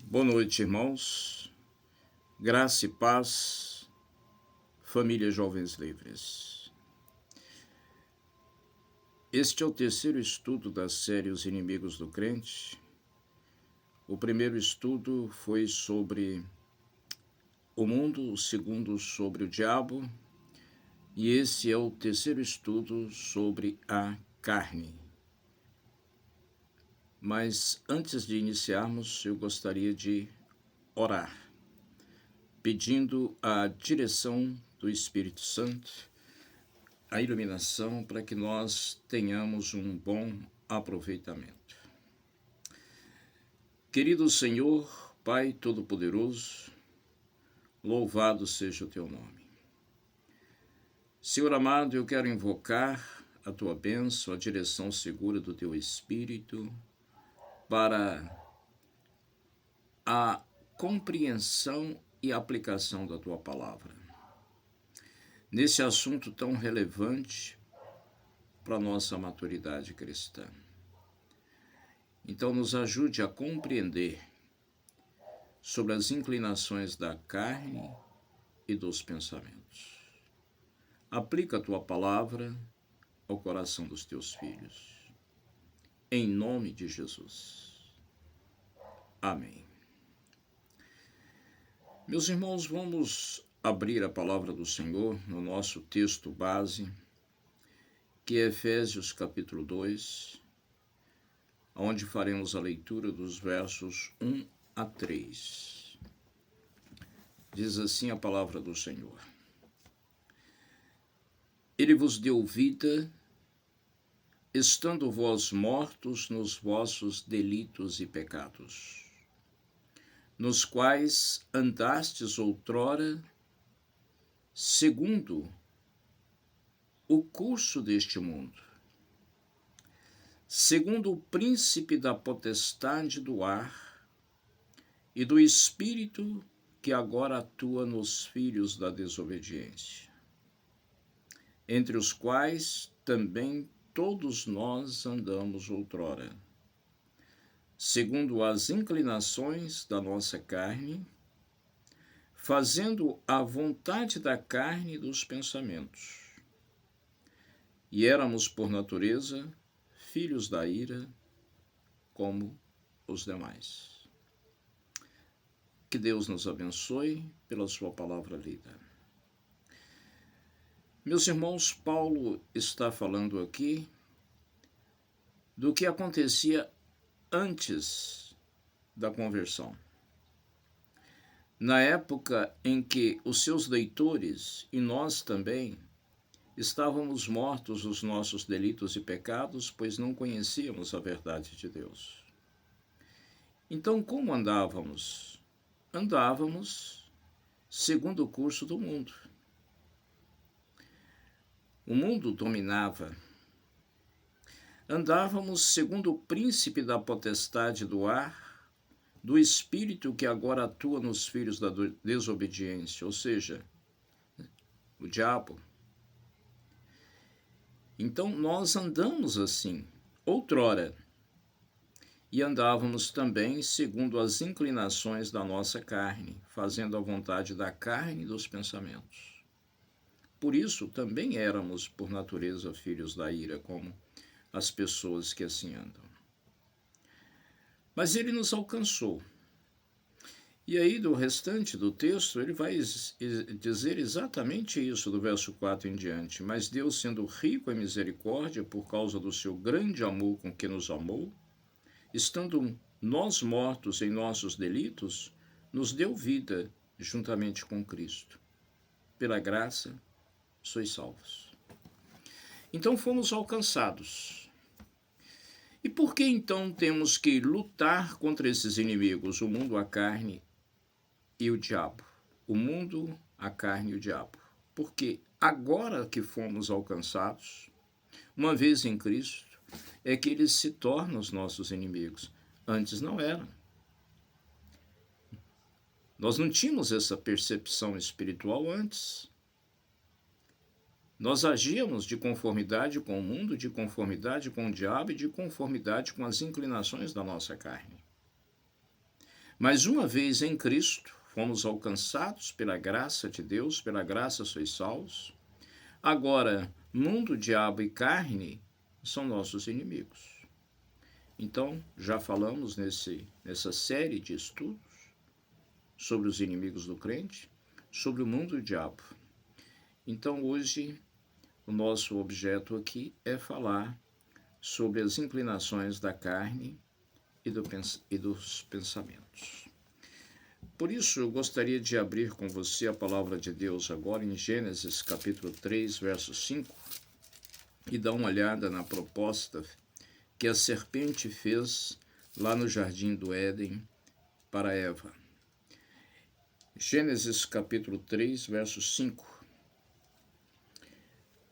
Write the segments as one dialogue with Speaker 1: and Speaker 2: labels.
Speaker 1: Boa noite, irmãos. Graça e paz, família Jovens Livres. Este é o terceiro estudo da série Os Inimigos do Crente. O primeiro estudo foi sobre o mundo, o segundo sobre o diabo, e esse é o terceiro estudo sobre a carne. Mas antes de iniciarmos, eu gostaria de orar, pedindo a direção do Espírito Santo, a iluminação para que nós tenhamos um bom aproveitamento. Querido Senhor, Pai Todo-Poderoso, louvado seja o teu nome. Senhor amado, eu quero invocar a tua bênção, a direção segura do teu Espírito para a compreensão e aplicação da tua palavra. Nesse assunto tão relevante para a nossa maturidade cristã. Então, nos ajude a compreender sobre as inclinações da carne e dos pensamentos. Aplica a tua palavra ao coração dos teus filhos. Em nome de Jesus. Amém. Meus irmãos, vamos abrir a palavra do Senhor no nosso texto base, que é Efésios capítulo 2, onde faremos a leitura dos versos 1 a 3. Diz assim a palavra do Senhor. Ele vos deu vida, estando vós mortos nos vossos delitos e pecados, nos quais andastes outrora, segundo o curso deste mundo, segundo o príncipe da potestade do ar e do espírito que agora atua nos filhos da desobediência, entre os quais também todos nós andamos outrora, segundo as inclinações da nossa carne, fazendo a vontade da carne e dos pensamentos. E éramos, por natureza, filhos da ira, como os demais. Que Deus nos abençoe pela sua palavra lida. Meus irmãos, Paulo está falando aqui do que acontecia antes da conversão. Na época em que os seus leitores, e nós também, estávamos mortos nos nossos delitos e pecados, pois não conhecíamos a verdade de Deus. Então, como andávamos? Andávamos segundo o curso do mundo. O mundo dominava. Andávamos segundo o príncipe da potestade do ar, do espírito que agora atua nos filhos da desobediência, ou seja, o diabo. Então, nós andamos assim, outrora, e andávamos também segundo as inclinações da nossa carne, fazendo a vontade da carne e dos pensamentos. Por isso, também éramos, por natureza, filhos da ira, como as pessoas que assim andam. Mas ele nos alcançou. E aí, do restante do texto, ele vai dizer exatamente isso, do verso 4 em diante. Mas Deus, sendo rico em misericórdia, por causa do seu grande amor com que nos amou, estando nós mortos em nossos delitos, nos deu vida juntamente com Cristo. Pela graça, sois salvos. Então fomos alcançados. E por que então temos que lutar contra esses inimigos, o mundo, a carne e o diabo? O mundo, a carne e o diabo. Porque agora que fomos alcançados, uma vez em Cristo, é que eles se tornam os nossos inimigos. Antes não eram. Nós não tínhamos essa percepção espiritual antes. Nós agíamos de conformidade com o mundo, de conformidade com o diabo e de conformidade com as inclinações da nossa carne. Mas uma vez em Cristo, fomos alcançados pela graça de Deus, pela graça sois salvos. Agora, mundo, diabo e carne são nossos inimigos. Então, já falamos nessa série de estudos sobre os inimigos do crente, sobre o mundo e o diabo. Então, hoje, o nosso objeto aqui é falar sobre as inclinações da carne e dos pensamentos. Por isso, eu gostaria de abrir com você a palavra de Deus agora em Gênesis capítulo 3, verso 5, e dar uma olhada na proposta que a serpente fez lá no jardim do Éden para Eva. Gênesis capítulo 3, verso 5.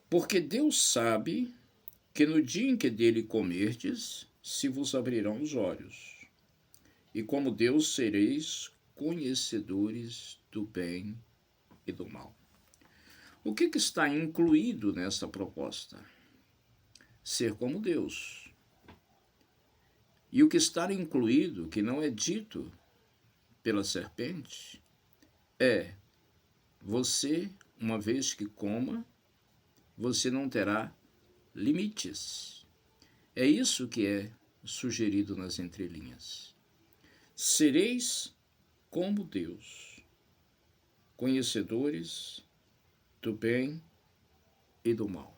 Speaker 1: Porque Deus sabe que no dia em que dele comerdes, se vos abrirão os olhos, e como Deus sereis conhecedores do bem e do mal. O que está incluído nessa proposta? Ser como Deus. E o que está incluído, que não é dito pela serpente, é: você, uma vez que coma, você não terá limites. É isso que é sugerido nas entrelinhas. Sereis como Deus, conhecedores do bem e do mal.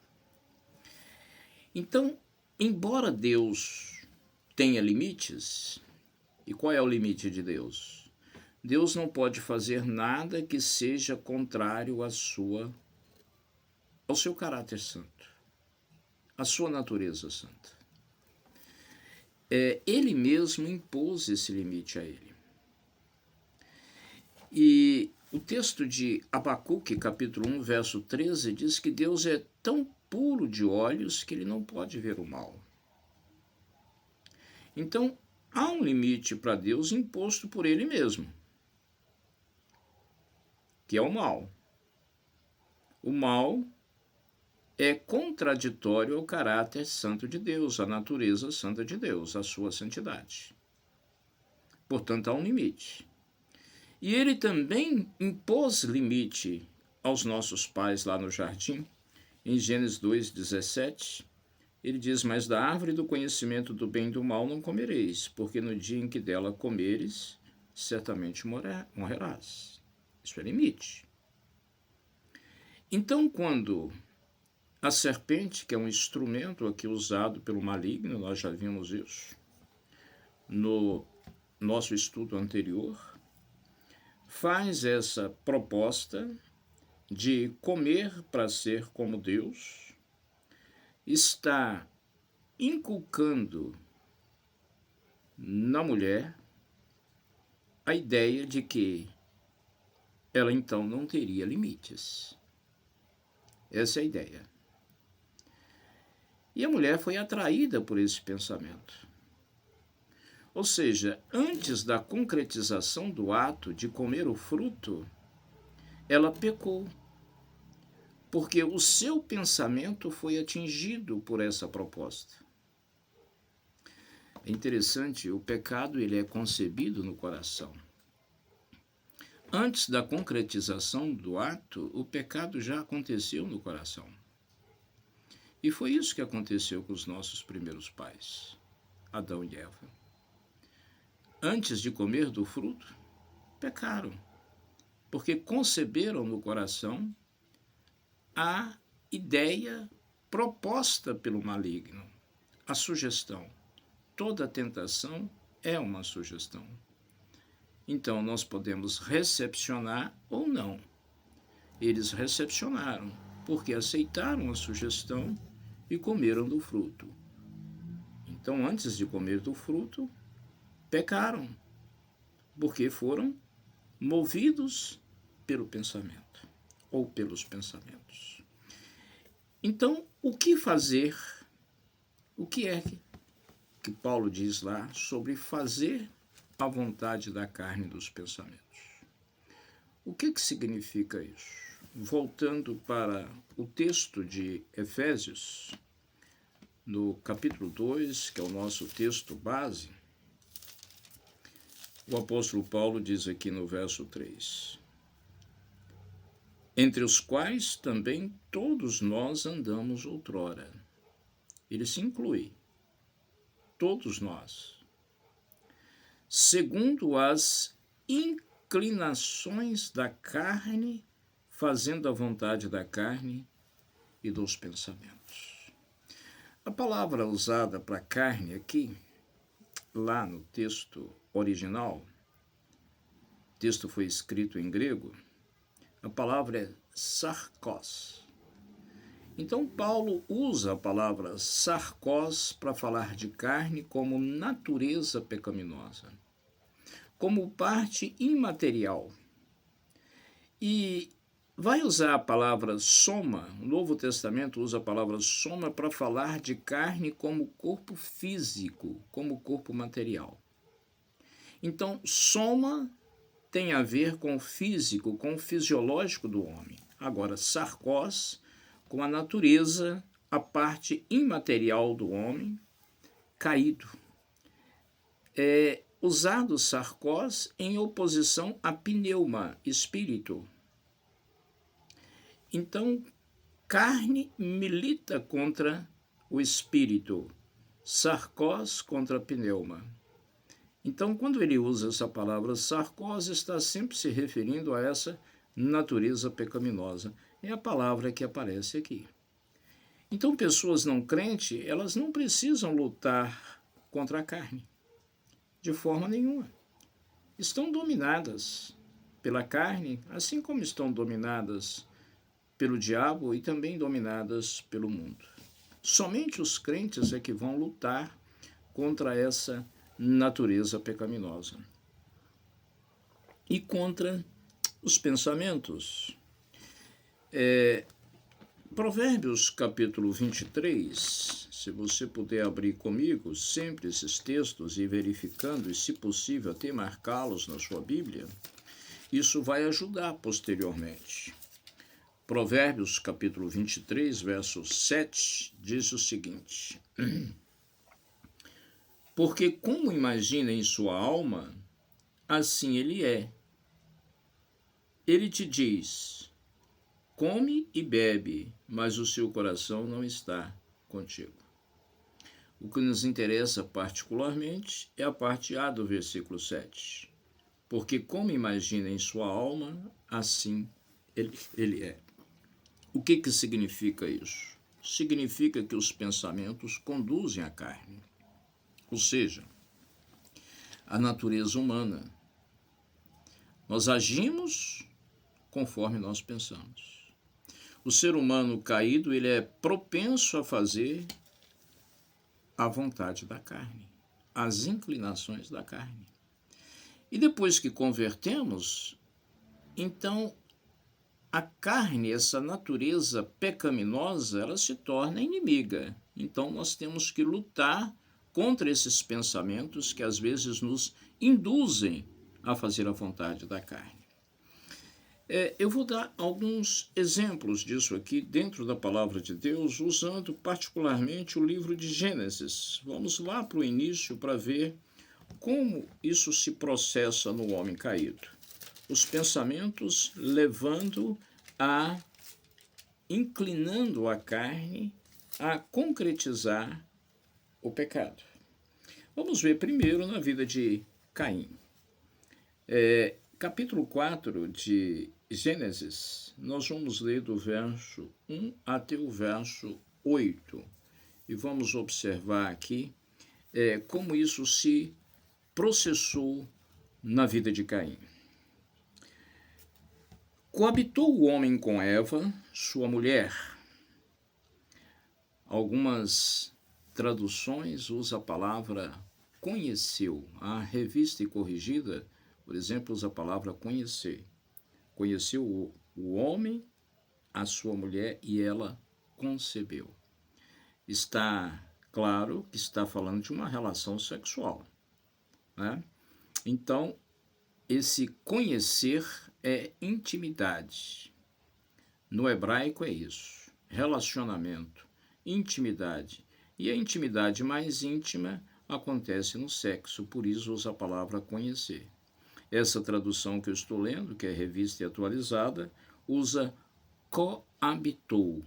Speaker 1: Então, embora Deus tenha limites, e qual é o limite de Deus? Deus não pode fazer nada que seja contrário ao seu caráter santo, à sua natureza santa. Ele mesmo impôs esse limite a ele. E o texto de Abacuque, capítulo 1, verso 13, diz que Deus é tão puro de olhos que ele não pode ver o mal. Então, há um limite para Deus imposto por ele mesmo, que é o mal. O mal é contraditório ao caráter santo de Deus, à natureza santa de Deus, à sua santidade. Portanto, há um limite. E ele também impôs limite aos nossos pais lá no jardim. Em Gênesis 2:17, ele diz: mas da árvore do conhecimento do bem e do mal não comereis, porque no dia em que dela comeres, certamente morrerás. Isso é limite. Então, quando a serpente, que é um instrumento aqui usado pelo maligno, nós já vimos isso no nosso estudo anterior, faz essa proposta de comer para ser como Deus, está inculcando na mulher a ideia de que ela então não teria limites. Essa é a ideia. E a mulher foi atraída por esse pensamento. Ou seja, antes da concretização do ato de comer o fruto, ela pecou, porque o seu pensamento foi atingido por essa proposta. É interessante, o pecado ele é concebido no coração. Antes da concretização do ato, o pecado já aconteceu no coração. E foi isso que aconteceu com os nossos primeiros pais, Adão e Eva. Antes de comer do fruto, pecaram, porque conceberam no coração a ideia proposta pelo maligno, a sugestão. Toda tentação é uma sugestão. Então, nós podemos recepcionar ou não. Eles recepcionaram, porque aceitaram a sugestão e comeram do fruto. Então, antes de comer do fruto, pecaram, porque foram movidos pelo pensamento, ou pelos pensamentos. Então, o que fazer? O que é que Paulo diz lá sobre fazer a vontade da carne e dos pensamentos? O que significa isso? Voltando para o texto de Efésios, no capítulo 2, que é o nosso texto base, o apóstolo Paulo diz aqui no verso 3: entre os quais também todos nós andamos outrora. Ele se inclui. Todos nós. Segundo as inclinações da carne, fazendo a vontade da carne e dos pensamentos. A palavra usada para carne aqui, lá no texto original, o texto foi escrito em grego, a palavra é sarkos. Então, Paulo usa a palavra sarkos para falar de carne como natureza pecaminosa, como parte imaterial. E vai usar a palavra soma, o Novo Testamento usa a palavra soma para falar de carne como corpo físico, como corpo material. Então, soma tem a ver com o físico, com o fisiológico do homem. Agora, sarkos, com a natureza, a parte imaterial do homem, caído. É usado sarkos em oposição a pneuma, espírito. Então, carne milita contra o espírito, sarkos contra pneuma. Então, quando ele usa essa palavra sarkos, está sempre se referindo a essa natureza pecaminosa. É a palavra que aparece aqui. Então, pessoas não crentes, elas não precisam lutar contra a carne, de forma nenhuma. Estão dominadas pela carne, assim como estão dominadas pelo diabo e também dominadas pelo mundo. Somente os crentes é que vão lutar contra essa natureza pecaminosa e contra os pensamentos. Provérbios capítulo 23, se você puder abrir comigo sempre esses textos e verificando, e se possível até marcá-los na sua Bíblia, isso vai ajudar posteriormente. Provérbios capítulo 23, verso 7, diz o seguinte: porque como imagina em sua alma, assim ele é. Ele te diz: come e bebe, mas o seu coração não está contigo. O que nos interessa particularmente é a parte A do versículo 7. Porque como imagina em sua alma, assim ele é. O que significa isso? Significa que os pensamentos conduzem a carne, ou seja, a natureza humana. Nós agimos conforme nós pensamos. O ser humano caído, ele é propenso a fazer a vontade da carne, as inclinações da carne. E depois que convertemos, então a carne, essa natureza pecaminosa, ela se torna inimiga. Então nós temos que lutar contra esses pensamentos que às vezes nos induzem a fazer a vontade da carne. Eu vou dar alguns exemplos disso aqui dentro da palavra de Deus, usando particularmente o livro de Gênesis. Vamos lá para o início para ver como isso se processa no homem caído. Os pensamentos inclinando a carne a concretizar o pecado. Vamos ver primeiro na vida de Caim. Capítulo 4 de Gênesis, nós vamos ler do verso 1 até o verso 8. E vamos observar aqui como isso se processou na vida de Caim. Coabitou o homem com Eva, sua mulher. Algumas traduções usam a palavra conheceu. A Revista e Corrigida, por exemplo, usa a palavra conhecer. Conheceu o homem, a sua mulher, e ela concebeu. Está claro que está falando de uma relação sexual, né? Então, esse conhecer é intimidade. No hebraico é isso, relacionamento, intimidade. E a intimidade mais íntima acontece no sexo, por isso usa a palavra conhecer. Essa tradução que eu estou lendo, que é revista e atualizada, usa coabitou.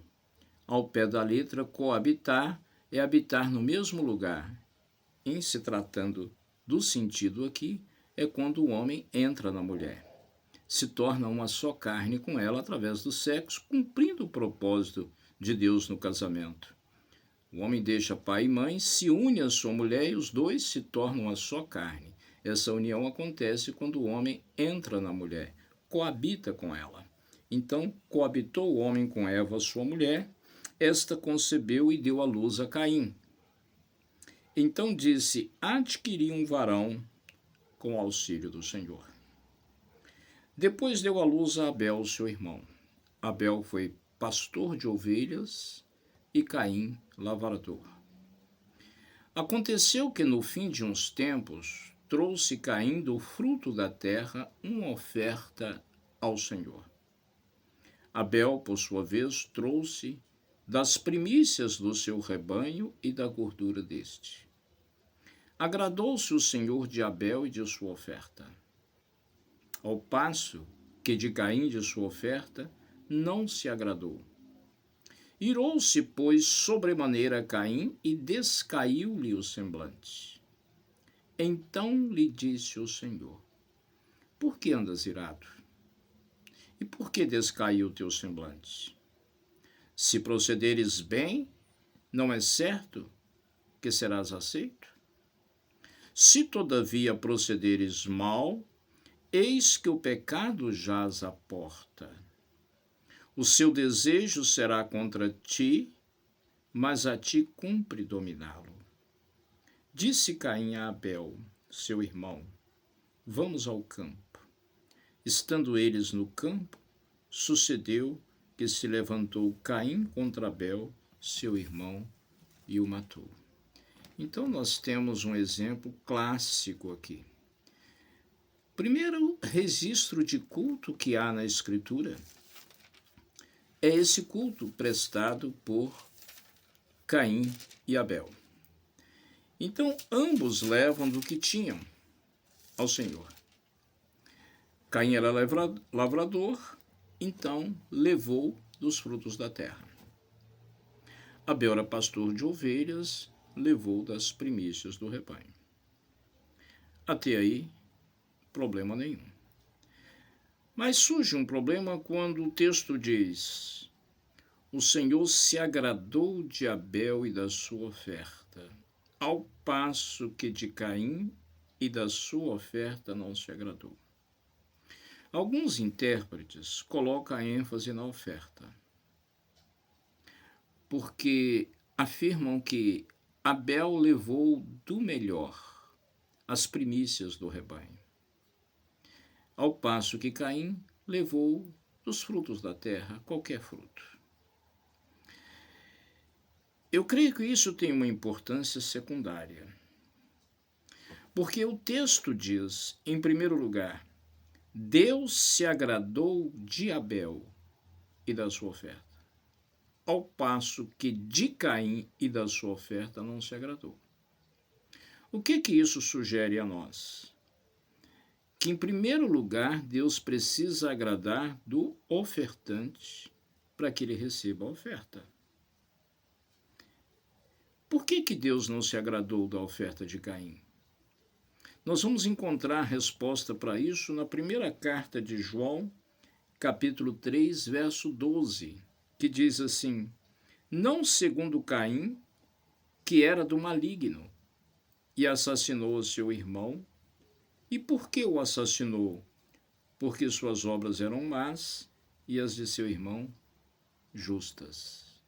Speaker 1: Ao pé da letra, coabitar é habitar no mesmo lugar. Em se tratando do sentido aqui, é quando o homem entra na mulher. Se torna uma só carne com ela através do sexo, cumprindo o propósito de Deus no casamento. O homem deixa pai e mãe, se une à sua mulher e os dois se tornam uma só carne. Essa união acontece quando o homem entra na mulher, coabita com ela. Então, coabitou o homem com Eva, sua mulher, esta concebeu e deu à luz a Caim. Então disse: adquiri um varão com o auxílio do Senhor. Depois deu à luz a Abel, seu irmão. Abel foi pastor de ovelhas e Caim, lavrador. Aconteceu que no fim de uns tempos trouxe Caim do fruto da terra uma oferta ao Senhor. Abel, por sua vez, trouxe das primícias do seu rebanho e da gordura deste. Agradou-se o Senhor de Abel e de sua oferta, ao passo que de Caim de sua oferta não se agradou. Irou-se, pois, sobremaneira Caim e descaiu-lhe o semblante. Então lhe disse o Senhor: por que andas irado? E por que descaiu o teu semblante? Se procederes bem, não é certo que serás aceito? Se todavia procederes mal, eis que o pecado jaz à porta. O seu desejo será contra ti, mas a ti cumpre dominá-lo. Disse Caim a Abel, seu irmão: vamos ao campo. Estando eles no campo, sucedeu que se levantou Caim contra Abel, seu irmão, e o matou. Então nós temos um exemplo clássico aqui. Primeiro registro de culto que há na Escritura é esse culto prestado por Caim e Abel. Então ambos levam do que tinham ao Senhor. Caim era lavrador, então levou dos frutos da terra. Abel era pastor de ovelhas, levou das primícias do rebanho. Até aí, problema nenhum. Mas surge um problema quando o texto diz: o Senhor se agradou de Abel e da sua oferta, ao passo que de Caim e da sua oferta não se agradou. Alguns intérpretes colocam a ênfase na oferta, porque afirmam que Abel levou do melhor, as primícias do rebanho, ao passo que Caim levou dos frutos da terra, qualquer fruto. Eu creio que isso tem uma importância secundária, porque o texto diz, em primeiro lugar, Deus se agradou de Abel e da sua oferta, ao passo que de Caim e da sua oferta não se agradou. O que isso sugere a nós? Que, em primeiro lugar, Deus precisa agradar do ofertante para que ele receba a oferta. Por que Deus não se agradou da oferta de Caim? Nós vamos encontrar a resposta para isso na primeira carta de João, capítulo 3, verso 12, que diz assim: não segundo Caim, que era do maligno, e assassinou o seu irmão. E por que o assassinou? Porque suas obras eram más e as de seu irmão justas.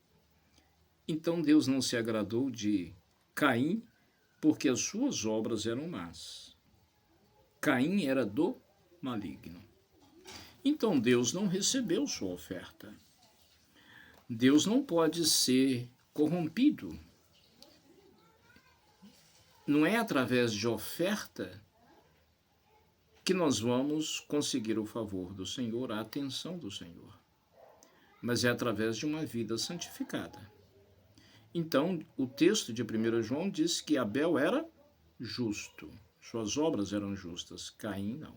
Speaker 1: Então Deus não se agradou de Caim, porque as suas obras eram más. Caim era do maligno. Então Deus não recebeu sua oferta. Deus não pode ser corrompido. Não é através de oferta que nós vamos conseguir o favor do Senhor, a atenção do Senhor, mas é através de uma vida santificada. Então, o texto de 1 João diz que Abel era justo, suas obras eram justas, Caim não.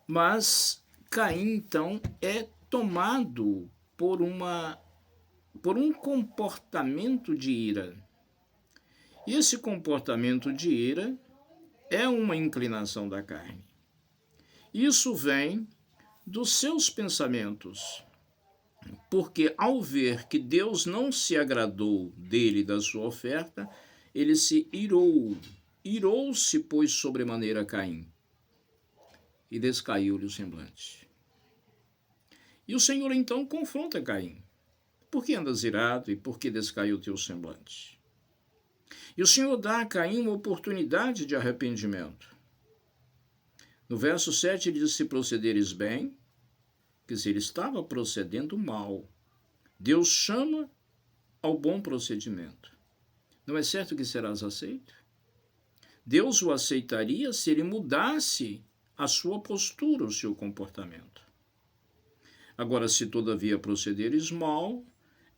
Speaker 1: Mas Caim, então, é tomado por um comportamento de ira. E esse comportamento de ira é uma inclinação da carne. Isso vem dos seus pensamentos, porque ao ver que Deus não se agradou dele e da sua oferta, ele se irou. Irou-se, pois, sobremaneira Caim, e descaiu-lhe o semblante. E o Senhor então confronta Caim. Por que andas irado e por que descaiu o teu semblante? E o Senhor dá a Caim uma oportunidade de arrependimento. No verso 7 ele diz, se procederes bem, quer dizer, ele estava procedendo mal. Deus chama ao bom procedimento. Não é certo que serás aceito? Deus o aceitaria se ele mudasse a sua postura, o seu comportamento. Agora, se todavia procederes mal,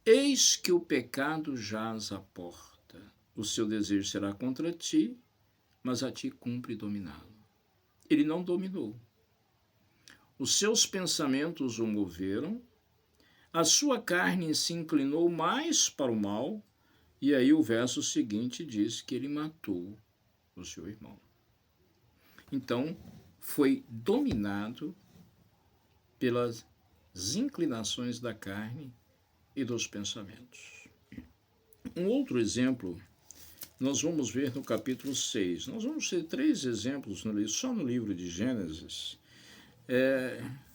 Speaker 1: eis que o pecado jaz à porta. O seu desejo será contra ti, mas a ti cumpre dominá-lo. Ele não dominou. Os seus pensamentos o moveram, a sua carne se inclinou mais para o mal, e aí o verso seguinte diz que ele matou o seu irmão. Então, foi dominado pelas inclinações da carne e dos pensamentos. Um outro exemplo nós vamos ver no capítulo 6. Nós vamos ter 3 exemplos só no livro de Gênesis,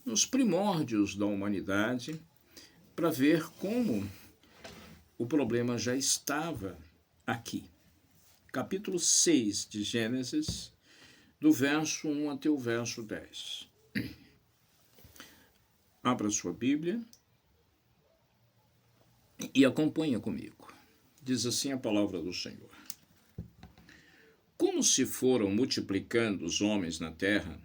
Speaker 1: nos primórdios da humanidade, para ver como o problema já estava aqui. Capítulo 6 de Gênesis, do verso 1 até o verso 10. Abra sua Bíblia e acompanha comigo. Diz assim a palavra do Senhor. Como se foram multiplicando os homens na terra,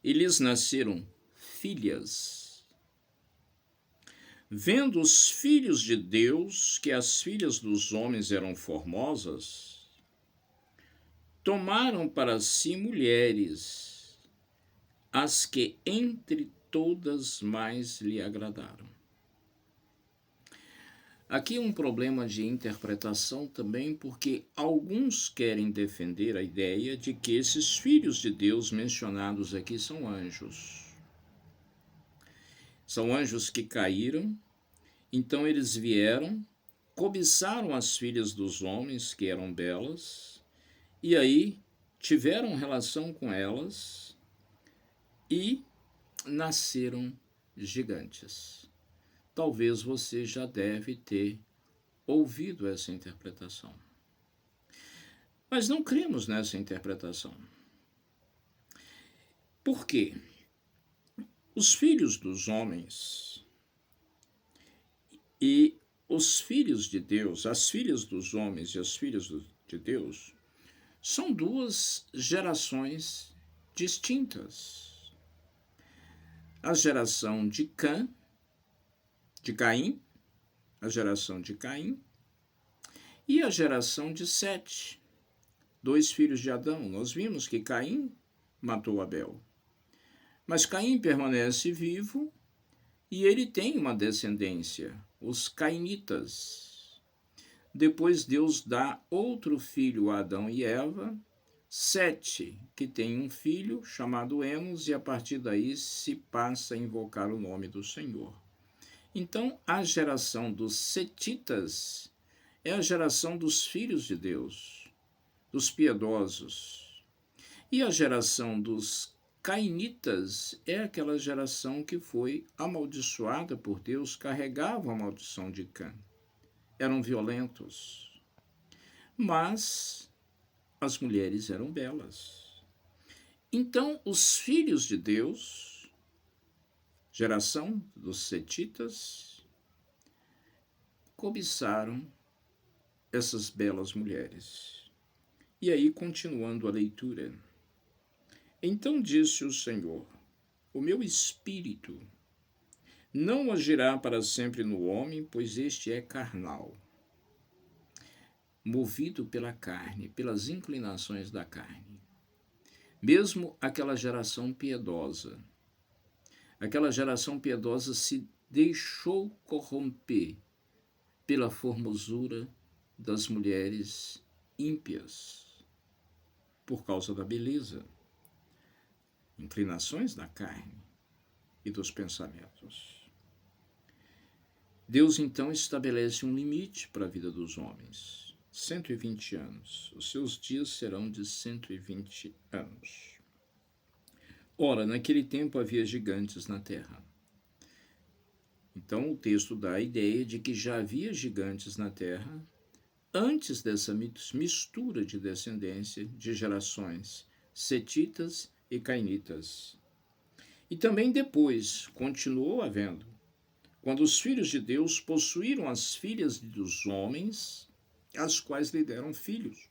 Speaker 1: e lhes nasceram filhas. Vendo os filhos de Deus que as filhas dos homens eram formosas, tomaram para si mulheres, as que entre todas mais lhe agradaram. Aqui um problema de interpretação também, porque alguns querem defender a ideia de que esses filhos de Deus mencionados aqui são anjos. São anjos que caíram, então eles vieram, cobiçaram as filhas dos homens, que eram belas, e aí tiveram relação com elas e nasceram gigantes. Talvez você já deve ter ouvido essa interpretação. Mas não cremos nessa interpretação. Por quê? Os filhos dos homens e os filhos de Deus, as filhas dos homens e as filhas de Deus, são 2 gerações distintas. A geração de Caim, a geração de Caim, e a geração de Sete, 2 filhos de Adão. Nós vimos que Caim matou Abel. Mas Caim permanece vivo e ele tem uma descendência, os cainitas. Depois Deus dá outro filho a Adão e Eva, Sete, que tem um filho chamado Enos, e a partir daí se passa a invocar o nome do Senhor. Então, a geração dos setitas é a geração dos filhos de Deus, dos piedosos. E a geração dos cainitas é aquela geração que foi amaldiçoada por Deus, carregava a maldição de Cã. Eram violentos. Mas as mulheres eram belas. Então, os filhos de Deus, geração dos setitas, cobiçaram essas belas mulheres. E aí, continuando a leitura. Então disse o Senhor, o meu espírito não agirá para sempre no homem, pois este é carnal, movido pela carne, pelas inclinações da carne. Mesmo aquela geração piedosa se deixou corromper pela formosura das mulheres ímpias, por causa da beleza, inclinações da carne e dos pensamentos. Deus então estabelece um limite para a vida dos homens, 120 anos. Os seus dias serão de 120 anos. Ora, naquele tempo havia gigantes na terra. Então o texto dá a ideia de que já havia gigantes na terra antes dessa mistura de descendência de gerações setitas e cainitas. E também depois continuou havendo, quando os filhos de Deus possuíram as filhas dos homens, as quais lhe deram filhos.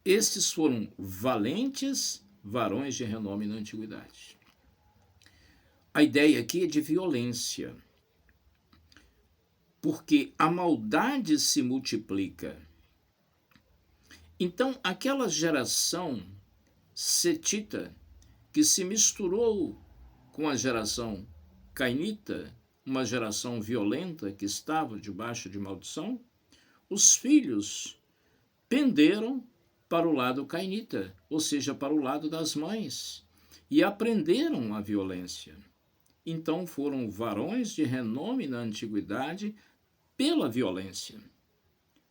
Speaker 1: Estes foram valentes varões de renome na antiguidade. A ideia aqui é de violência, porque a maldade se multiplica. Então, aquela geração setita que se misturou com a geração cainita, uma geração violenta que estava debaixo de maldição, os filhos penderam para o lado cainita, ou seja, para o lado das mães, e aprenderam a violência. Então foram varões de renome na antiguidade pela violência.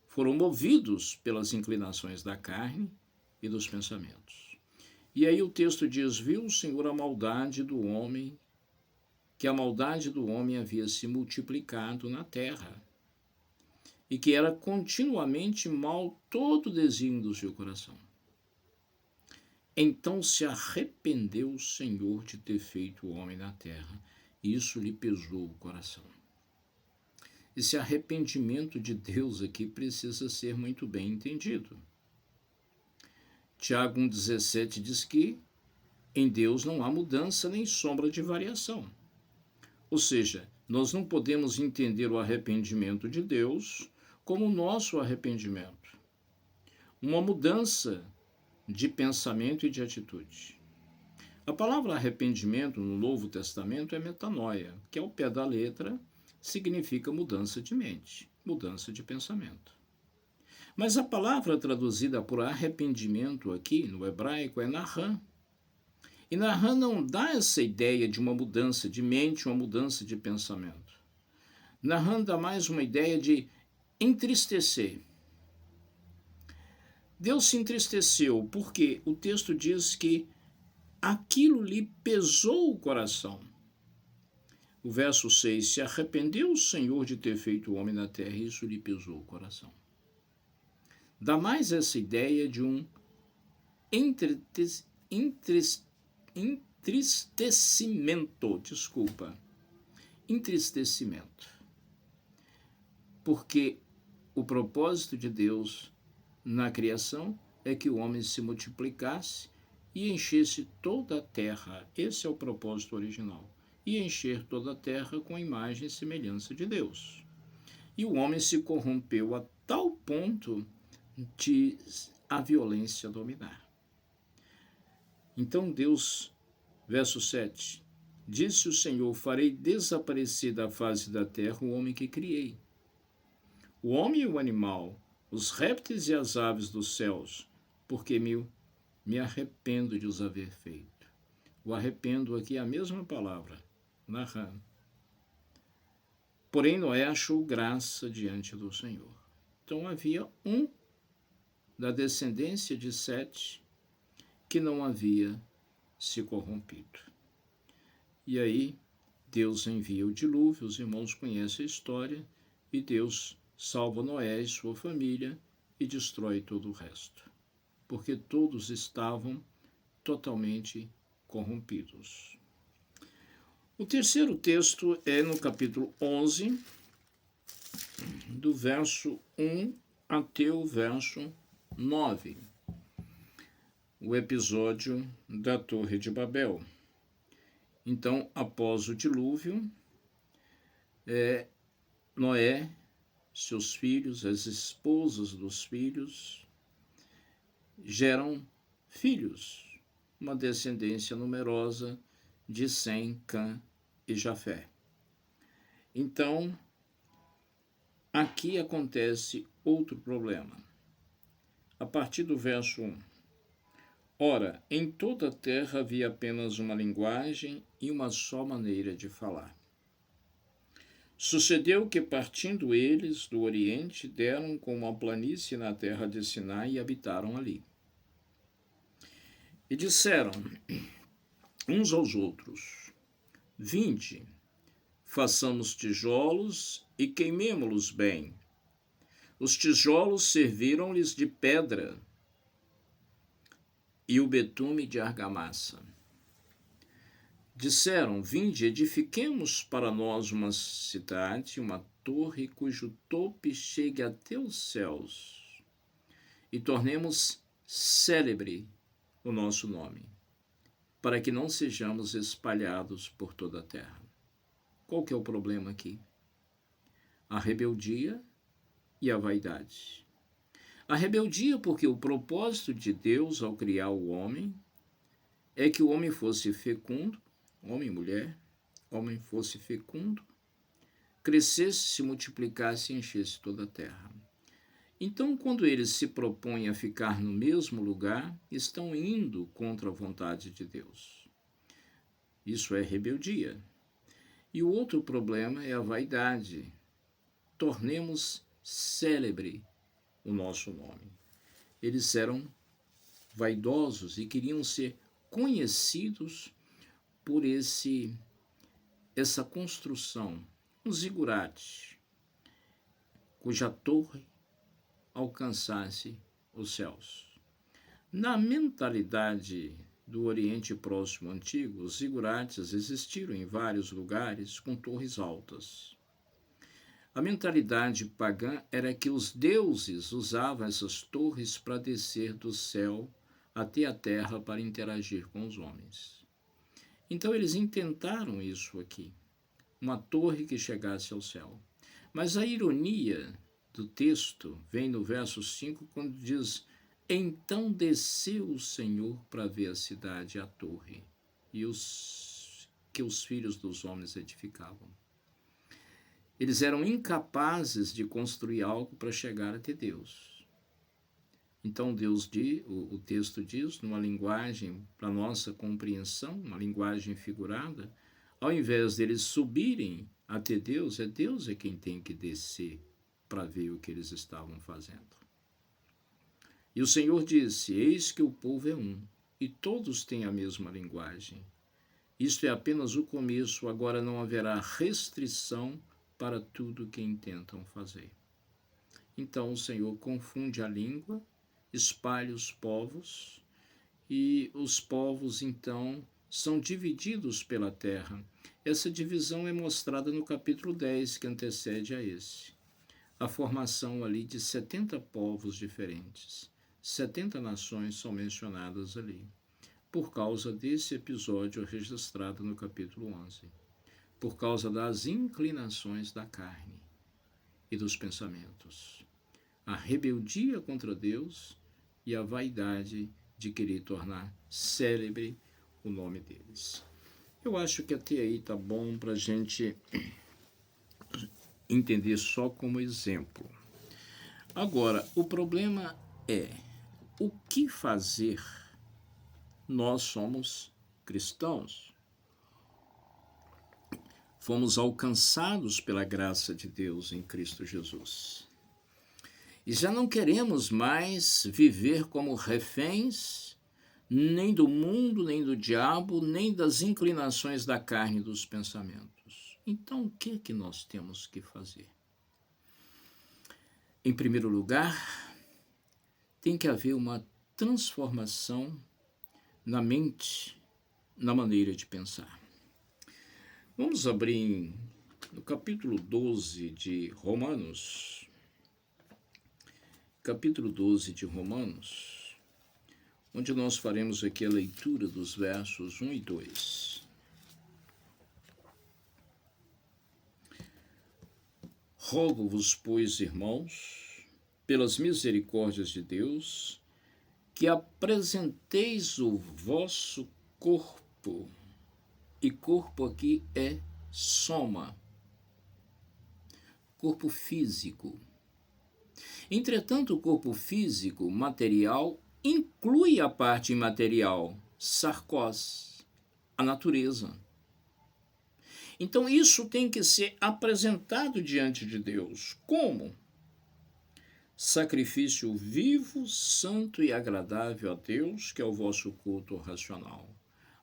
Speaker 1: Foram movidos pelas inclinações da carne e dos pensamentos. E aí o texto diz: viu o Senhor a maldade do homem, que a maldade do homem havia se multiplicado na terra, e que era continuamente mal todo o desígnio do seu coração. Então se arrependeu o Senhor de ter feito o homem na terra, e isso lhe pesou o coração. Esse arrependimento de Deus aqui precisa ser muito bem entendido. Tiago 1,17 diz que em Deus não há mudança nem sombra de variação. Ou seja, nós não podemos entender o arrependimento de Deus como o nosso arrependimento. Uma mudança de pensamento e de atitude. A palavra arrependimento no Novo Testamento é metanoia, que ao pé da letra significa mudança de mente, mudança de pensamento. Mas a palavra traduzida por arrependimento aqui no hebraico é naham. E naham não dá essa ideia de uma mudança de mente, uma mudança de pensamento. Naham dá mais uma ideia de entristecer. Deus se entristeceu porque o texto diz que aquilo lhe pesou o coração. O verso 6, se arrependeu o Senhor de ter feito o homem na terra, e isso lhe pesou o coração. Dá mais essa ideia de um entristecimento. Porque o propósito de Deus na criação é que o homem se multiplicasse e enchesse toda a terra. Esse é o propósito original. E encher toda a terra com a imagem e semelhança de Deus. E o homem se corrompeu a tal ponto de a violência dominar. Então Deus, verso 7, disse o Senhor: farei desaparecer da face da terra o homem que criei. O homem e o animal, os répteis e as aves dos céus, porque me arrependo de os haver feito. O arrependo aqui é a mesma palavra, naham. Porém, Noé achou graça diante do Senhor. Então havia um da descendência de Sete que não havia se corrompido. E aí Deus envia o dilúvio, os irmãos conhecem a história, e Deus salva Noé e sua família e destrói todo o resto, porque todos estavam totalmente corrompidos. O terceiro texto é no capítulo 11, do verso 1 até o verso 9, o episódio da Torre de Babel. Então, após o dilúvio, Noé, seus filhos, as esposas dos filhos, geram filhos, uma descendência numerosa de Sem, Cã e Jafé. Então, aqui acontece outro problema. A partir do verso 1. Ora, em toda a terra havia apenas uma linguagem e uma só maneira de falar. Sucedeu que, partindo eles do Oriente, deram com uma planície na terra de Sinai e habitaram ali. E disseram uns aos outros: Vinde, façamos tijolos e queimemo-los bem. Os tijolos serviram-lhes de pedra e o betume de argamassa. Disseram: Vinde, edifiquemos para nós uma cidade, uma torre cujo tope chegue até os céus, e tornemos célebre o nosso nome, para que não sejamos espalhados por toda a terra. Qual que é o problema aqui? A rebeldia e a vaidade. A rebeldia porque o propósito de Deus ao criar o homem é que o homem fosse fecundo, homem e mulher, homem fosse fecundo, crescesse, se multiplicasse e enchesse toda a terra. Então, quando eles se propõem a ficar no mesmo lugar, estão indo contra a vontade de Deus. Isso é rebeldia. E o outro problema é a vaidade. Tornemos célebre o nosso nome. Eles eram vaidosos e queriam ser conhecidos por essa construção, um zigurate, cuja torre alcançasse os céus. Na mentalidade do Oriente Próximo Antigo, os zigurates existiram em vários lugares com torres altas. A mentalidade pagã era que os deuses usavam essas torres para descer do céu até a terra para interagir com os homens. Então eles intentaram isso aqui, uma torre que chegasse ao céu. Mas a ironia do texto vem no verso 5, quando diz: Então desceu o Senhor para ver a cidade e a torre, e que os filhos dos homens edificavam. Eles eram incapazes de construir algo para chegar até Deus. Então o texto diz, numa linguagem para nossa compreensão, uma linguagem figurada, ao invés deles subirem até Deus é quem tem que descer para ver o que eles estavam fazendo. E o Senhor disse: Eis que o povo é um, e todos têm a mesma linguagem. Isto é apenas o começo, agora não haverá restrição para tudo que intentam fazer. Então o Senhor confunde a língua, espalha os povos, e os povos então são divididos pela terra. Essa divisão é mostrada no capítulo 10, que antecede a esse. A formação ali de 70 povos diferentes. 70 nações são mencionadas ali, por causa desse episódio registrado no capítulo 11. Por causa das inclinações da carne e dos pensamentos. A rebeldia contra Deus e a vaidade de querer tornar célebre o nome deles. Eu acho que até aí tá bom para a gente entender só como exemplo. Agora, o problema é o que fazer? Nós somos cristãos. Fomos alcançados pela graça de Deus em Cristo Jesus. E já não queremos mais viver como reféns, nem do mundo, nem do diabo, nem das inclinações da carne e dos pensamentos. Então, o que é que nós temos que fazer? Em primeiro lugar, tem que haver uma transformação na mente, na maneira de pensar. Vamos abrir no capítulo 12 de Romanos. Capítulo 12 de Romanos, onde nós faremos aqui a leitura dos versos 1 e 2. Rogo-vos, pois, irmãos, pelas misericórdias de Deus, que apresenteis o vosso corpo, e corpo aqui é soma, corpo físico. Entretanto, o corpo físico, material, inclui a parte imaterial, sarcós, a natureza. Então, isso tem que ser apresentado diante de Deus. Como? Sacrifício vivo, santo e agradável a Deus, que é o vosso culto racional.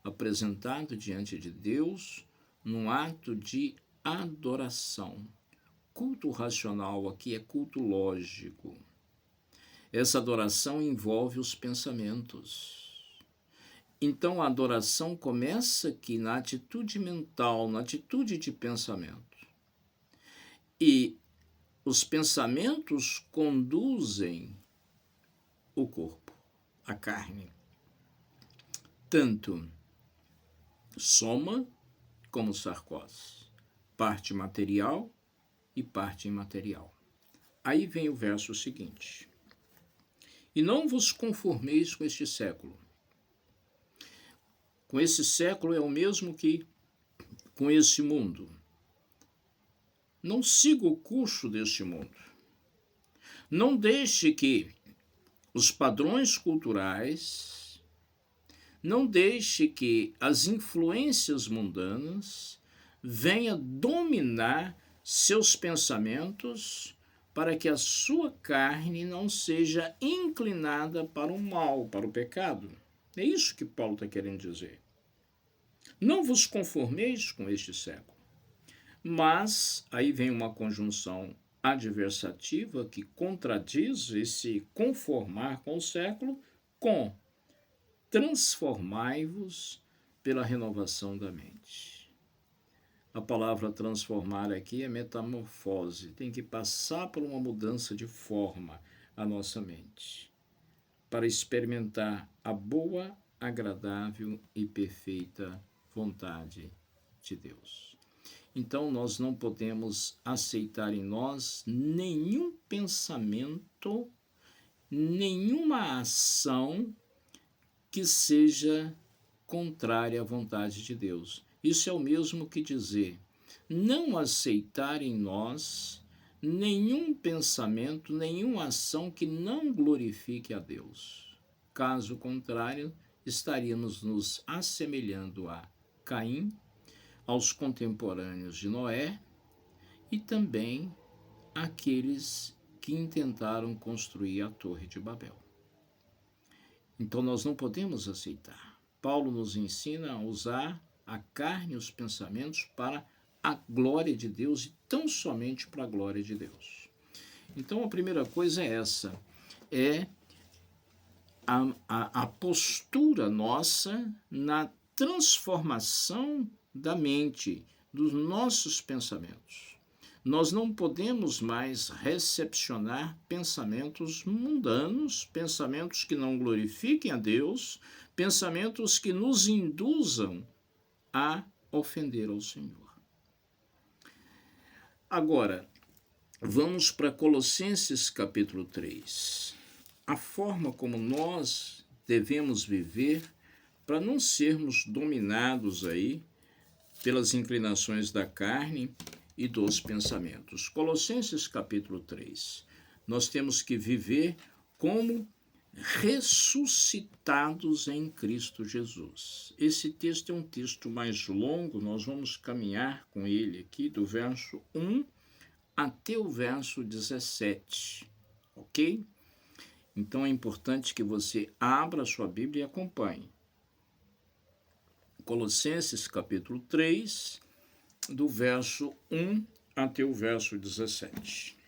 Speaker 1: Apresentado diante de Deus num ato de adoração. Culto racional aqui é culto lógico. Essa adoração envolve os pensamentos. Então, a adoração começa aqui na atitude mental, na atitude de pensamento. E os pensamentos conduzem o corpo, a carne. Tanto soma como sarcós. Parte material e parte imaterial. Aí vem o verso seguinte. E não vos conformeis com este século. Com esse século é o mesmo que com esse mundo. Não siga o curso deste mundo. Não deixe que os padrões culturais, não deixe que as influências mundanas venham dominar seus pensamentos para que a sua carne não seja inclinada para o mal, para o pecado. É isso que Paulo está querendo dizer. Não vos conformeis com este século. Mas, aí vem uma conjunção adversativa que contradiz esse conformar com o século com transformai-vos pela renovação da mente. A palavra transformar aqui é metamorfose. Tem que passar por uma mudança de forma a nossa mente para experimentar a boa, agradável e perfeita vontade de Deus. Então, nós não podemos aceitar em nós nenhum pensamento, nenhuma ação que seja contrária à vontade de Deus. Isso é o mesmo que dizer não aceitar em nós nenhum pensamento, nenhuma ação que não glorifique a Deus. Caso contrário, estaríamos nos assemelhando a Caim, aos contemporâneos de Noé e também àqueles que intentaram construir a Torre de Babel. Então nós não podemos aceitar. Paulo nos ensina a usar a carne e os pensamentos para a glória de Deus e tão somente para a glória de Deus. Então a primeira coisa é essa, é a postura nossa na transformação da mente, dos nossos pensamentos. Nós não podemos mais recepcionar pensamentos mundanos, pensamentos que não glorifiquem a Deus, pensamentos que nos induzam a ofender ao Senhor. Agora, vamos para Colossenses capítulo 3. A forma como nós devemos viver para não sermos dominados aí pelas inclinações da carne e dos pensamentos. Colossenses capítulo 3. Nós temos que viver como ressuscitados em Cristo Jesus. Esse texto é um texto mais longo, nós vamos caminhar com ele aqui do verso 1 até o verso 17, ok? Então é importante que você abra a sua Bíblia e acompanhe. Colossenses capítulo 3, do verso 1 até o verso 17.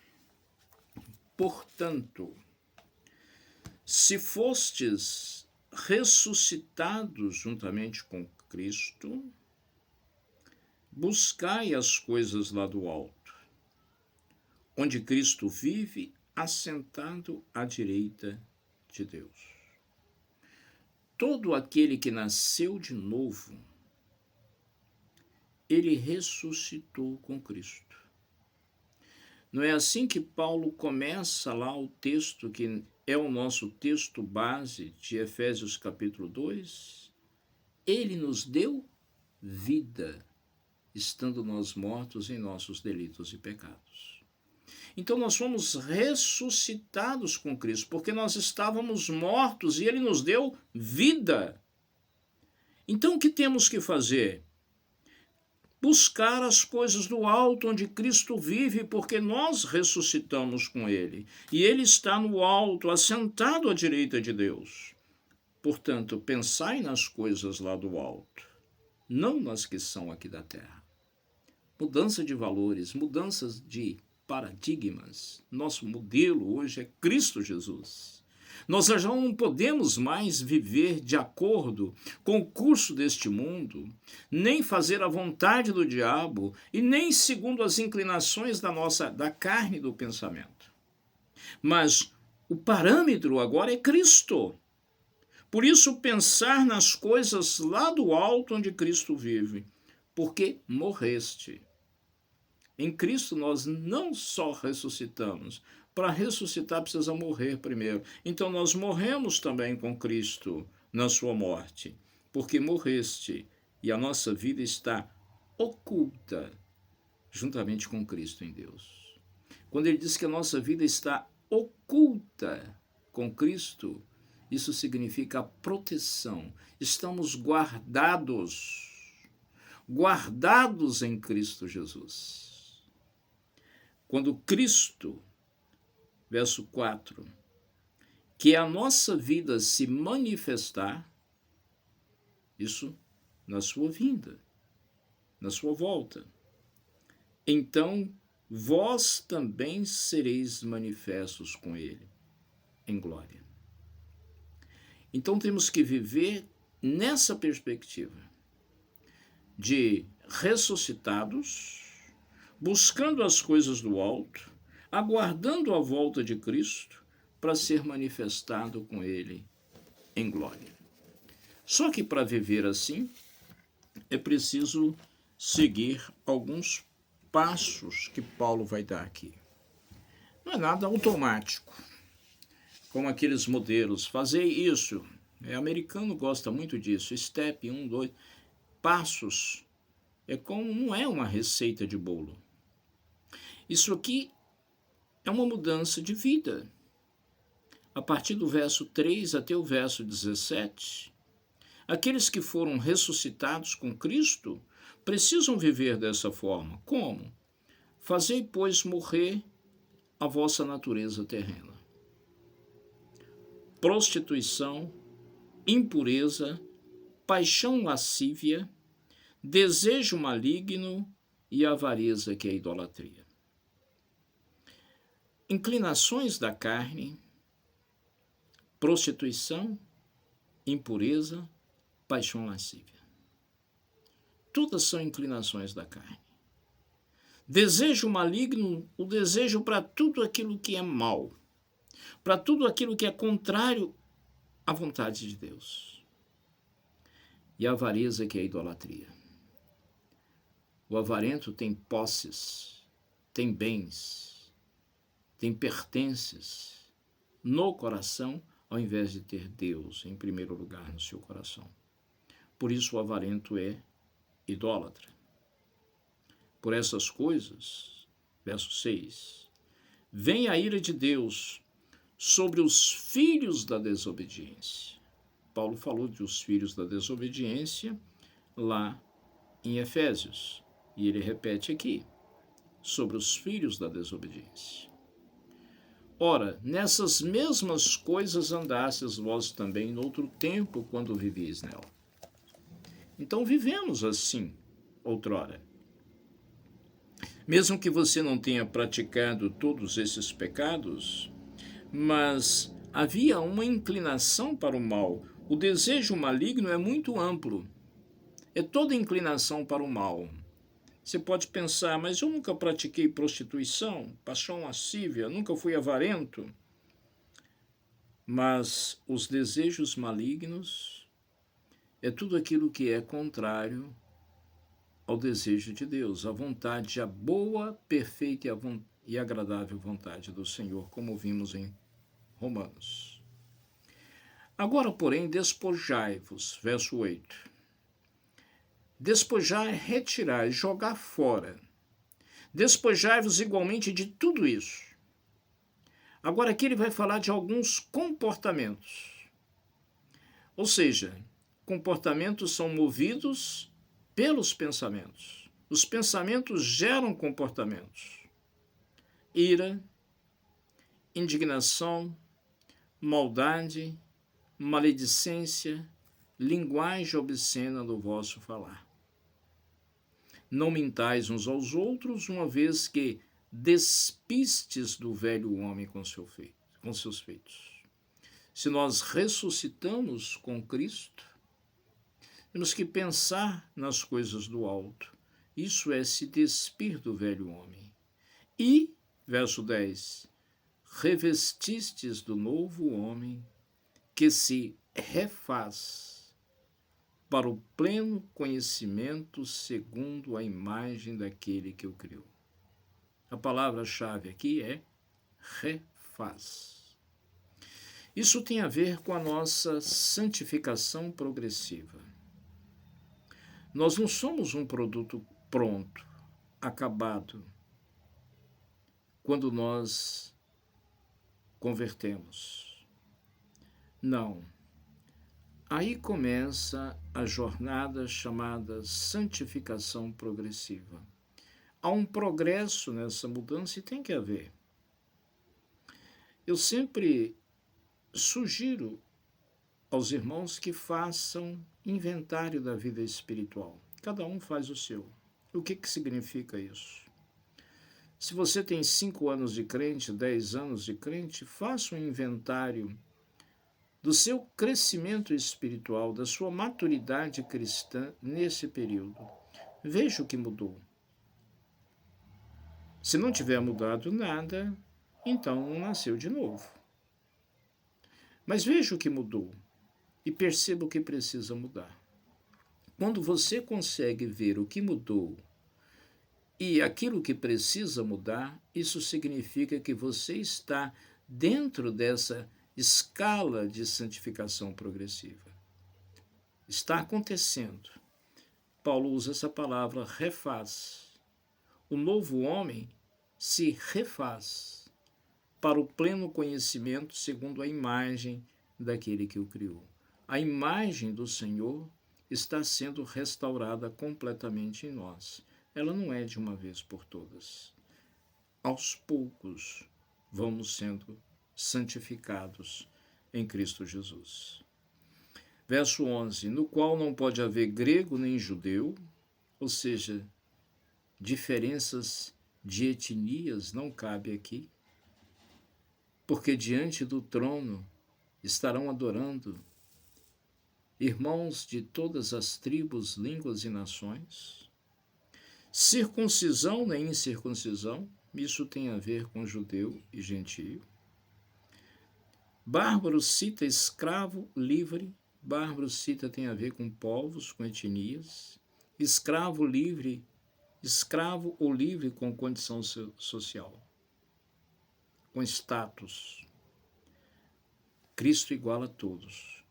Speaker 1: Portanto, se fostes ressuscitados juntamente com Cristo, buscai as coisas lá do alto, onde Cristo vive assentado à direita de Deus. Todo aquele que nasceu de novo, ele ressuscitou com Cristo. Não é assim que Paulo começa lá o texto que é o nosso texto base de Efésios capítulo 2, ele nos deu vida, estando nós mortos em nossos delitos e pecados. Então nós fomos ressuscitados com Cristo, porque nós estávamos mortos e ele nos deu vida. Então o que temos que fazer? Buscar as coisas do alto onde Cristo vive, porque nós ressuscitamos com ele. E ele está no alto, assentado à direita de Deus. Portanto, pensai nas coisas lá do alto, não nas que são aqui da terra. Mudança de valores, mudanças de paradigmas. Nosso modelo hoje é Cristo Jesus. Nós já não podemos mais viver de acordo com o curso deste mundo, nem fazer a vontade do diabo e nem segundo as inclinações da carne e do pensamento. Mas o parâmetro agora é Cristo. Por isso, pensar nas coisas lá do alto onde Cristo vive, porque morreste. Em Cristo nós não só ressuscitamos, para ressuscitar precisa morrer primeiro. Então nós morremos também com Cristo na sua morte, porque morreste e a nossa vida está oculta juntamente com Cristo em Deus. Quando ele diz que a nossa vida está oculta com Cristo, isso significa proteção. Estamos guardados em Cristo Jesus. Quando Cristo, verso 4, que a nossa vida se manifestar, isso na sua vinda, na sua volta, então vós também sereis manifestos com ele em glória. Então temos que viver nessa perspectiva de ressuscitados, buscando as coisas do alto, aguardando a volta de Cristo para ser manifestado com ele em glória. Só que para viver assim, é preciso seguir alguns passos que Paulo vai dar aqui. Não é nada automático, como aqueles modelos, fazer isso. Americano gosta muito disso, step 1, 2, passos. Não é uma receita de bolo. Isso aqui é uma mudança de vida. A partir do verso 3 até o verso 17, aqueles que foram ressuscitados com Cristo precisam viver dessa forma. Como? Fazei, pois, morrer a vossa natureza terrena. Prostituição, impureza, paixão lascívia, desejo maligno e avareza, que é a idolatria. Inclinações da carne, prostituição, impureza, paixão lascívia. Todas são inclinações da carne. Desejo maligno, o desejo para tudo aquilo que é mal, para tudo aquilo que é contrário à vontade de Deus. E a avareza, que é a idolatria. O avarento tem posses, tem bens, tem pertences no coração, ao invés de ter Deus em primeiro lugar no seu coração. Por isso o avarento é idólatra. Por essas coisas, verso 6, vem a ira de Deus sobre os filhos da desobediência. Paulo falou dos filhos da desobediência lá em Efésios, e ele repete aqui, sobre os filhos da desobediência. Ora, nessas mesmas coisas andastes vós também no outro tempo, quando vivíeis nela. Então vivemos assim, outrora. Mesmo que você não tenha praticado todos esses pecados, mas havia uma inclinação para o mal. O desejo maligno é muito amplo. É toda inclinação para o mal. Você pode pensar, mas eu nunca pratiquei prostituição, paixão lascívia, nunca fui avarento. Mas os desejos malignos é tudo aquilo que é contrário ao desejo de Deus, a vontade, a boa, perfeita e agradável vontade do Senhor, como vimos em Romanos. Agora, porém, despojai-vos, verso 8. Despojar é retirar, jogar fora. Despojai-vos igualmente de tudo isso. Agora aqui ele vai falar de alguns comportamentos. Ou seja, comportamentos são movidos pelos pensamentos. Os pensamentos geram comportamentos. Ira, indignação, maldade, maledicência, linguagem obscena do vosso falar. Não mintais uns aos outros, uma vez que despistes do velho homem com seus feitos. Se nós ressuscitamos com Cristo, temos que pensar nas coisas do alto. Isso é se despir do velho homem. E, verso 10, revestistes do novo homem, que se refaz para o pleno conhecimento segundo a imagem daquele que o criou. A palavra-chave aqui é refaz. Isso tem a ver com a nossa santificação progressiva. Nós não somos um produto pronto, acabado, quando nós convertemos. Não. Aí começa a jornada chamada santificação progressiva. Há um progresso nessa mudança e tem que haver. Eu sempre sugiro aos irmãos que façam inventário da vida espiritual. Cada um faz o seu. O que significa isso? Se você tem 5 anos de crente, 10 anos de crente, faça um inventário do seu crescimento espiritual, da sua maturidade cristã nesse período. Veja o que mudou. Se não tiver mudado nada, então não nasceu de novo. Mas veja o que mudou e perceba o que precisa mudar. Quando você consegue ver o que mudou e aquilo que precisa mudar, isso significa que você está dentro dessa escala de santificação progressiva. Está acontecendo. Paulo usa essa palavra refaz. O novo homem se refaz para o pleno conhecimento segundo a imagem daquele que o criou. A imagem do Senhor está sendo restaurada completamente em nós. Ela não é de uma vez por todas. Aos poucos vamos sendo santificados em Cristo Jesus. Verso 11, no qual não pode haver grego nem judeu, ou seja, diferenças de etnias não cabe aqui, porque diante do trono estarão adorando irmãos de todas as tribos, línguas e nações. Circuncisão nem incircuncisão, isso tem a ver com judeu e gentio. Bárbaro cita escravo, livre. Bárbaro cita tem a ver com povos, com etnias. Escravo, livre. Escravo ou livre com condição social, com status. Cristo iguala a todos.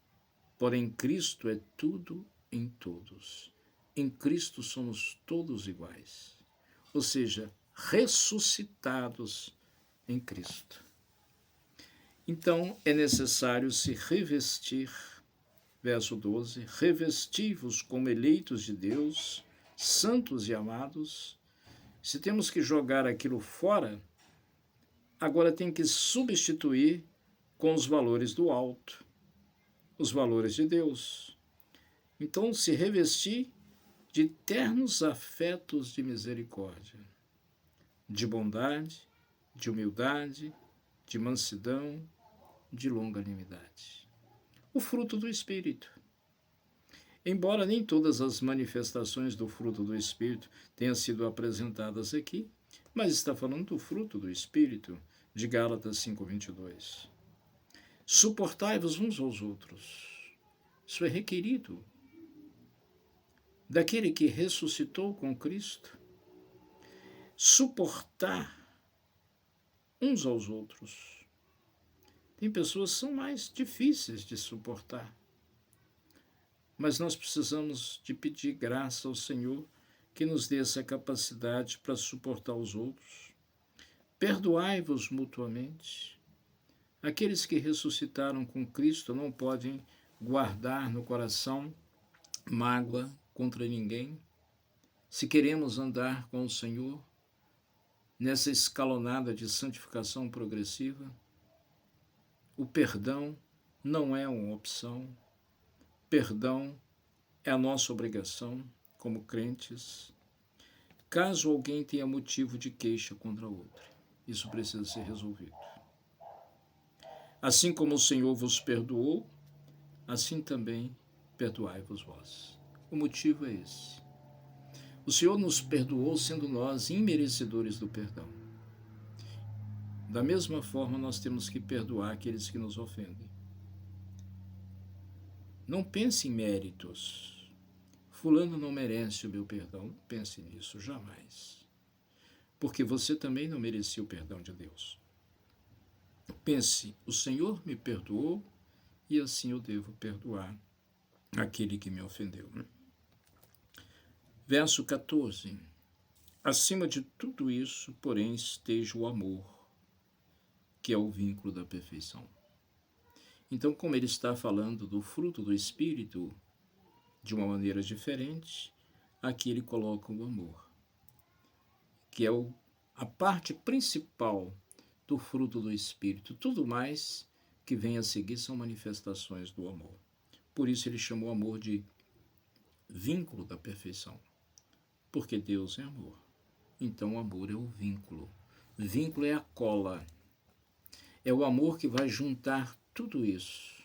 Speaker 1: Porém, Cristo é tudo em todos. Em Cristo somos todos iguais. Ou seja, ressuscitados em Cristo. Então, é necessário se revestir, verso 12, revesti-vos como eleitos de Deus, santos e amados. Se temos que jogar aquilo fora, agora tem que substituir com os valores do alto, os valores de Deus. Então, se revestir de ternos afetos de misericórdia, de bondade, de humildade, de mansidão, de longanimidade. O fruto do Espírito. Embora nem todas as manifestações do fruto do Espírito tenham sido apresentadas aqui, mas está falando do fruto do Espírito, de Gálatas 5:22. Suportai-vos uns aos outros. Isso é requerido daquele que ressuscitou com Cristo. Suportar uns aos outros. Tem pessoas que são mais difíceis de suportar. Mas nós precisamos de pedir graça ao Senhor que nos dê essa capacidade para suportar os outros. Perdoai-vos mutuamente. Aqueles que ressuscitaram com Cristo não podem guardar no coração mágoa contra ninguém. Se queremos andar com o Senhor nessa escalonada de santificação progressiva, o perdão não é uma opção. Perdão é a nossa obrigação como crentes, caso alguém tenha motivo de queixa contra outro. Isso precisa ser resolvido. Assim como o Senhor vos perdoou, assim também perdoai-vos vós. O motivo é esse. O Senhor nos perdoou sendo nós imerecedores do perdão. Da mesma forma, nós temos que perdoar aqueles que nos ofendem. Não pense em méritos. Fulano não merece o meu perdão. Não pense nisso, jamais. Porque você também não merecia o perdão de Deus. Pense, o Senhor me perdoou e assim eu devo perdoar aquele que me ofendeu. Verso 14. Acima de tudo isso, porém, esteja o amor, que é o vínculo da perfeição. Então, como ele está falando do fruto do Espírito de uma maneira diferente, aqui ele coloca o amor, que é a parte principal do fruto do Espírito. Tudo mais que vem a seguir são manifestações do amor. Por isso ele chamou o amor de vínculo da perfeição, porque Deus é amor. Então o amor é o vínculo. O vínculo é a cola. É o amor que vai juntar tudo isso.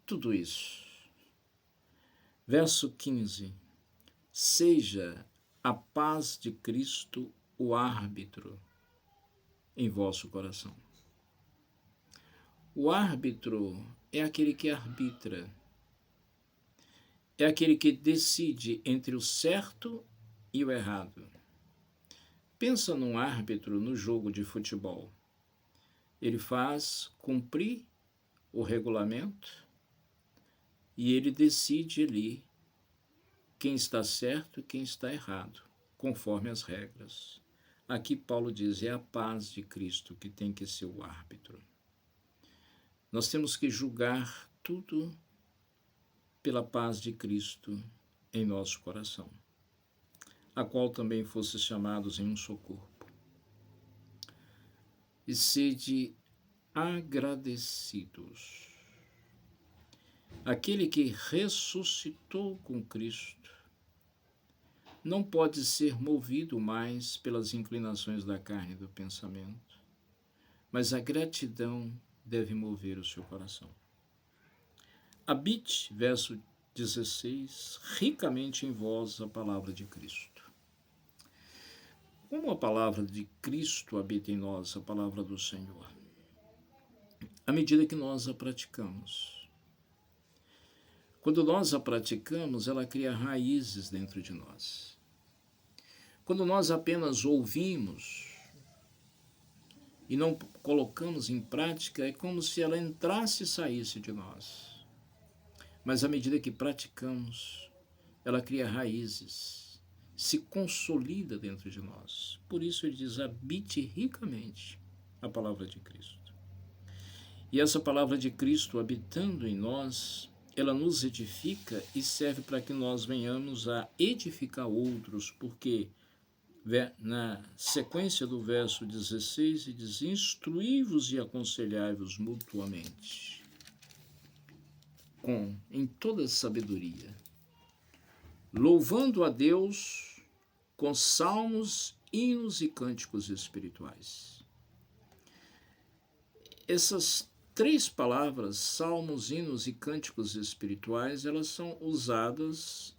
Speaker 1: Tudo isso. Verso 15. Seja a paz de Cristo o árbitro em vosso coração. O árbitro é aquele que arbitra. É aquele que decide entre o certo e o errado. Pensa num árbitro no jogo de futebol. Ele faz cumprir o regulamento e ele decide ali quem está certo e quem está errado, conforme as regras. Aqui Paulo diz, é a paz de Cristo que tem que ser o árbitro. Nós temos que julgar tudo pela paz de Cristo em nosso coração, a qual também fosse chamados em um só corpo. E sede agradecidos. Aquele que ressuscitou com Cristo não pode ser movido mais pelas inclinações da carne e do pensamento, mas a gratidão deve mover o seu coração. Habite, verso 16, ricamente em vós a palavra de Cristo. Como a palavra de Cristo habita em nós, a palavra do Senhor? À medida que nós a praticamos. Quando nós a praticamos, ela cria raízes dentro de nós. Quando nós apenas ouvimos e não colocamos em prática, é como se ela entrasse e saísse de nós. Mas à medida que praticamos, ela cria raízes, se consolida dentro de nós. Por isso ele diz, habite ricamente a palavra de Cristo. E essa palavra de Cristo habitando em nós, ela nos edifica e serve para que nós venhamos a edificar outros, porque na sequência do verso 16, ele diz, instruí-vos e aconselhai-vos mutuamente, em toda sabedoria, louvando a Deus com salmos, hinos e cânticos espirituais. Essas três palavras, salmos, hinos e cânticos espirituais, elas são usadas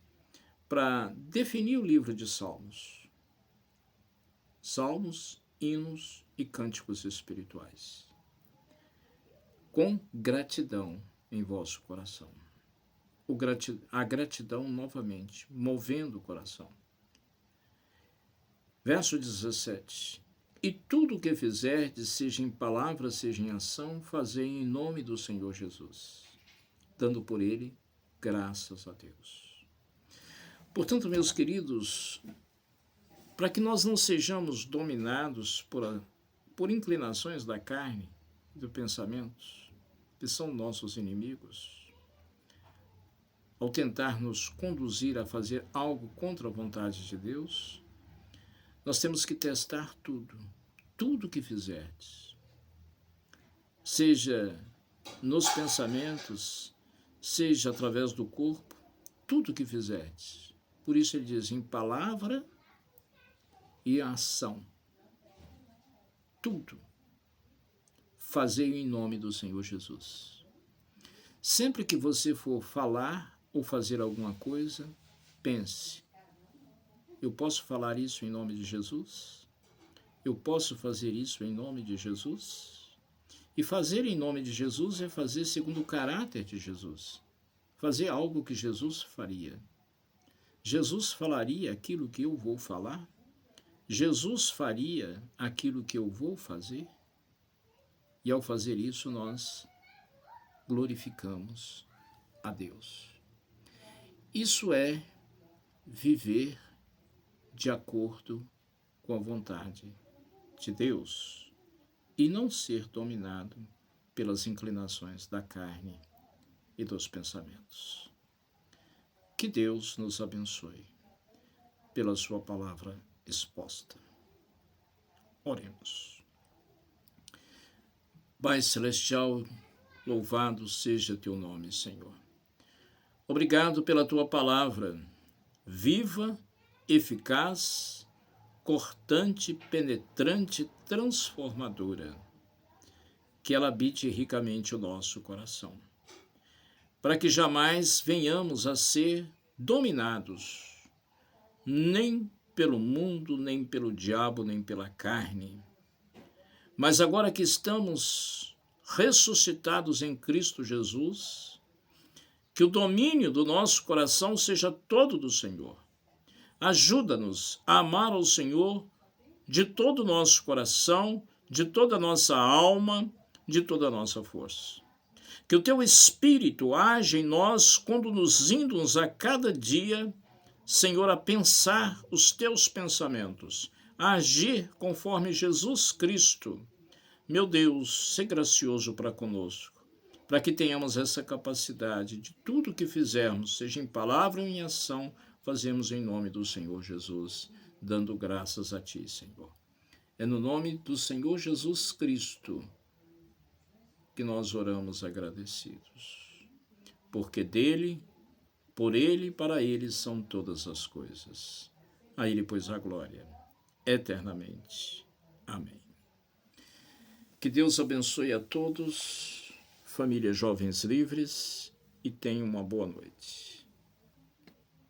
Speaker 1: para definir o livro de Salmos. Salmos, hinos e cânticos espirituais. Com gratidão em vosso coração. A gratidão novamente, movendo o coração. Verso 17. E tudo o que fizerdes, seja em palavra, seja em ação, fazei em nome do Senhor Jesus, dando por ele graças a Deus. Portanto, meus queridos, para que nós não sejamos dominados por inclinações da carne e do pensamento, que são nossos inimigos, ao tentar nos conduzir a fazer algo contra a vontade de Deus, nós temos que testar tudo que fizerdes, seja nos pensamentos, seja através do corpo, tudo que fizerdes. Por isso ele diz, em palavra e ação, tudo, fazei em nome do Senhor Jesus. Sempre que você for falar ou fazer alguma coisa, pense, eu posso falar isso em nome de Jesus? Eu posso fazer isso em nome de Jesus? E fazer em nome de Jesus é fazer segundo o caráter de Jesus. Fazer algo que Jesus faria. Jesus falaria aquilo que eu vou falar? Jesus faria aquilo que eu vou fazer? E ao fazer isso, nós glorificamos a Deus. Isso é viver de acordo com a vontade de Deus e não ser dominado pelas inclinações da carne e dos pensamentos. Que Deus nos abençoe pela sua palavra exposta. Oremos. Pai Celestial, louvado seja teu nome, Senhor. Obrigado pela tua palavra, viva, eficaz, cortante, penetrante, transformadora, que ela habite ricamente o nosso coração, para que jamais venhamos a ser dominados, nem pelo mundo, nem pelo diabo, nem pela carne, mas agora que estamos ressuscitados em Cristo Jesus, que o domínio do nosso coração seja todo do Senhor. Ajuda-nos a amar ao Senhor de todo o nosso coração, de toda a nossa alma, de toda a nossa força. Que o teu Espírito age em nós, conduzindo-nos a cada dia, Senhor, a pensar os teus pensamentos, a agir conforme Jesus Cristo. Meu Deus, sê gracioso para conosco, para que tenhamos essa capacidade de tudo que fizermos, seja em palavra ou em ação, fazemos em nome do Senhor Jesus, dando graças a Ti, Senhor. É no nome do Senhor Jesus Cristo que nós oramos agradecidos, porque dele, por ele e para ele são todas as coisas. A ele, pois, a glória, eternamente. Amém. Que Deus abençoe a todos, família Jovens Livres, e tenham uma boa noite.